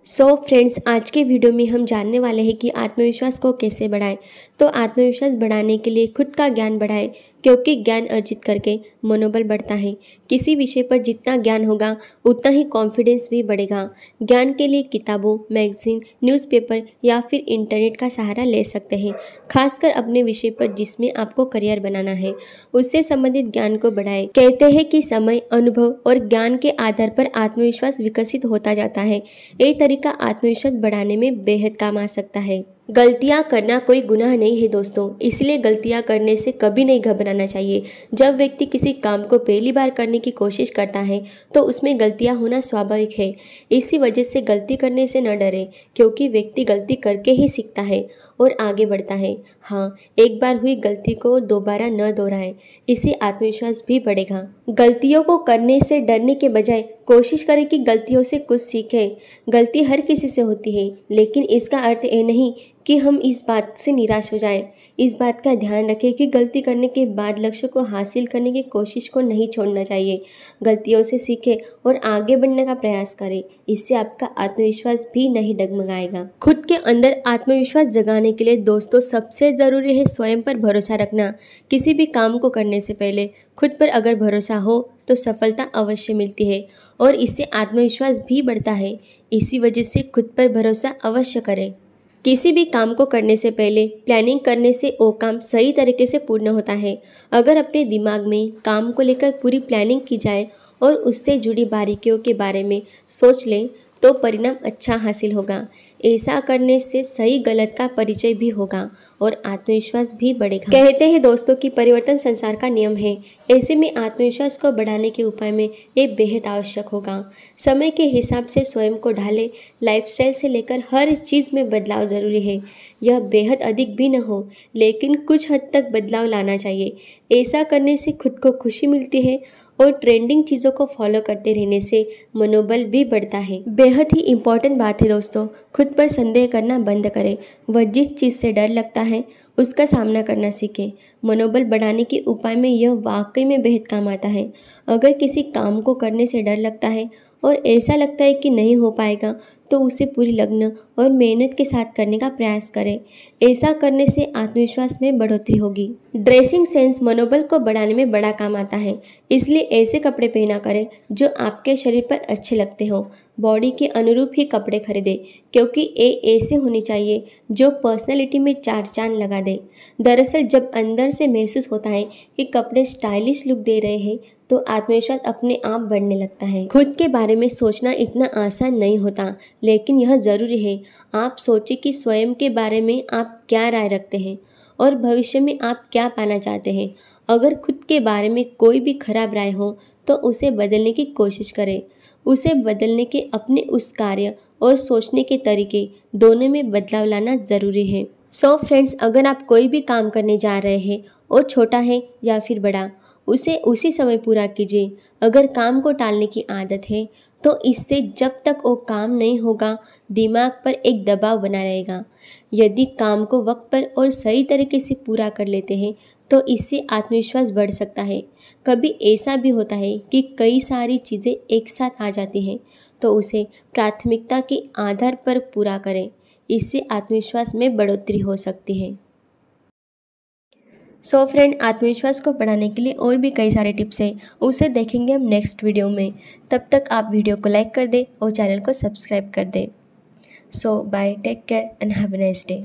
Friends, आज के video में हम जानने वाले हैं कि आत्मविश्वास को कैसे बढ़ाएं। तो आत्मविश्वास बढ़ाने के लिए खुद का ज्ञान बढ़ाएं, क्योंकि ज्ञान अर्जित करके मनोबल बढ़ता है। किसी विषय पर जितना ज्ञान होगा उतना ही कॉन्फिडेंस भी बढ़ेगा। ज्ञान के लिए किताबों, मैगजीन, न्यूज़पेपर या फिर इंटरनेट का सहारा ले सकते हैं। खासकर अपने विषय पर जिसमें आपको करियर बनाना है, उससे संबंधित ज्ञान को बढ़ाएं। कहते हैं कि समय, अनुभव और ज्ञान के आधार पर आत्मविश्वास विकसित होता जाता है। ये तरीका आत्मविश्वास बढ़ाने में बेहद काम आ सकता है। गलतियां करना कोई गुनाह नहीं है दोस्तों, इसलिए गलतियां करने से कभी नहीं घबराना चाहिए। जब व्यक्ति किसी काम को पहली बार करने की कोशिश करता है तो उसमें गलतियां होना स्वाभाविक है। इसी वजह से गलती करने से न डरे, क्योंकि व्यक्ति गलती करके ही सीखता है और आगे बढ़ता है। हाँ, एक बार हुई गलती को दोबारा न दोहराएं, इससे आत्मविश्वास भी बढ़ेगा। गलतियों को करने से डरने के बजाय कोशिश करें कि गलतियों से कुछ सीखें। गलती हर किसी से होती है, लेकिन इसका अर्थ ये नहीं कि हम इस बात से निराश हो जाएं। इस बात का ध्यान रखें कि गलती करने के बाद लक्ष्य को हासिल करने की कोशिश को नहीं छोड़ना चाहिए। गलतियों से सीखें और आगे बढ़ने का प्रयास करें। इससे आपका आत्मविश्वास भी नहीं डगमगाएगा। खुद के अंदर आत्मविश्वास जगाने के लिए दोस्तों सबसे ज़रूरी है स्वयं पर भरोसा रखना। किसी भी काम को करने से पहले खुद पर अगर भरोसा हो तो सफलता अवश्य मिलती है और इससे आत्मविश्वास भी बढ़ता है। इसी वजह से खुद पर भरोसा अवश्य करें। किसी भी काम को करने से पहले प्लानिंग करने से वो काम सही तरीके से पूर्ण होता है। अगर अपने दिमाग में काम को लेकर पूरी प्लानिंग की जाए और उससे जुड़ी बारीकियों के बारे में सोच लें तो परिणाम अच्छा हासिल होगा। ऐसा करने से सही गलत का परिचय भी होगा और आत्मविश्वास भी बढ़ेगा। कहते हैं दोस्तों कि परिवर्तन संसार का नियम है। ऐसे में आत्मविश्वास को बढ़ाने के उपाय में ये बेहद आवश्यक होगा। समय के हिसाब से स्वयं को ढालें। लाइफस्टाइल से लेकर हर चीज़ में बदलाव ज़रूरी है। यह बेहद अधिक भी न हो, लेकिन कुछ हद तक बदलाव लाना चाहिए। ऐसा करने से खुद को खुशी मिलती है और ट्रेंडिंग चीज़ों को फॉलो करते रहने से मनोबल भी बढ़ता है। बेहद ही इम्पॉर्टेंट बात है दोस्तों, खुद पर संदेह करना बंद करें। वह जिस चीज़ से डर लगता है उसका सामना करना सीखें। मनोबल बढ़ाने के उपाय में यह वाकई में बेहद काम आता है। अगर किसी काम को करने से डर लगता है और ऐसा लगता है कि नहीं हो पाएगा तो उसे पूरी लगन और मेहनत के साथ करने का प्रयास करें। ऐसा करने से आत्मविश्वास में बढ़ोतरी होगी। ड्रेसिंग सेंस मनोबल को बढ़ाने में बड़ा काम आता है, इसलिए ऐसे कपड़े पहना करें जो आपके शरीर पर अच्छे लगते हो। बॉडी के अनुरूप ही कपड़े खरीदें, क्योंकि ये ऐसे होने चाहिए जो पर्सनैलिटी में चार चांद लगा दे। दरअसल जब अंदर से महसूस होता है कि कपड़े स्टाइलिश लुक दे रहे हैं तो आत्मविश्वास अपने आप बढ़ने लगता है। खुद के बारे में सोचना इतना आसान नहीं होता, लेकिन यह ज़रूरी है। आप सोचें कि स्वयं के बारे में आप क्या राय रखते हैं और भविष्य में आप क्या पाना चाहते हैं। अगर खुद के बारे में कोई भी खराब राय हो तो उसे बदलने की कोशिश करें। उसे बदलने के अपने उस कार्य और सोचने के तरीके दोनों में बदलाव लाना ज़रूरी है। फ्रेंड्स, अगर आप कोई भी काम करने जा रहे हैं और छोटा है या फिर बड़ा, उसे उसी समय पूरा कीजिए। अगर काम को टालने की आदत है तो इससे जब तक वो काम नहीं होगा दिमाग पर एक दबाव बना रहेगा। यदि काम को वक्त पर और सही तरीके से पूरा कर लेते हैं तो इससे आत्मविश्वास बढ़ सकता है। कभी ऐसा भी होता है कि कई सारी चीज़ें एक साथ आ जाती हैं, तो उसे प्राथमिकता के आधार पर पूरा करें। इससे आत्मविश्वास में बढ़ोतरी हो सकती है। फ्रेंड, आत्मविश्वास को बढ़ाने के लिए और भी कई सारे टिप्स हैं, उसे देखेंगे हम नेक्स्ट वीडियो में। तब तक आप वीडियो को लाइक कर दें और चैनल को सब्सक्राइब कर दें। Bye, take care and have a nice day.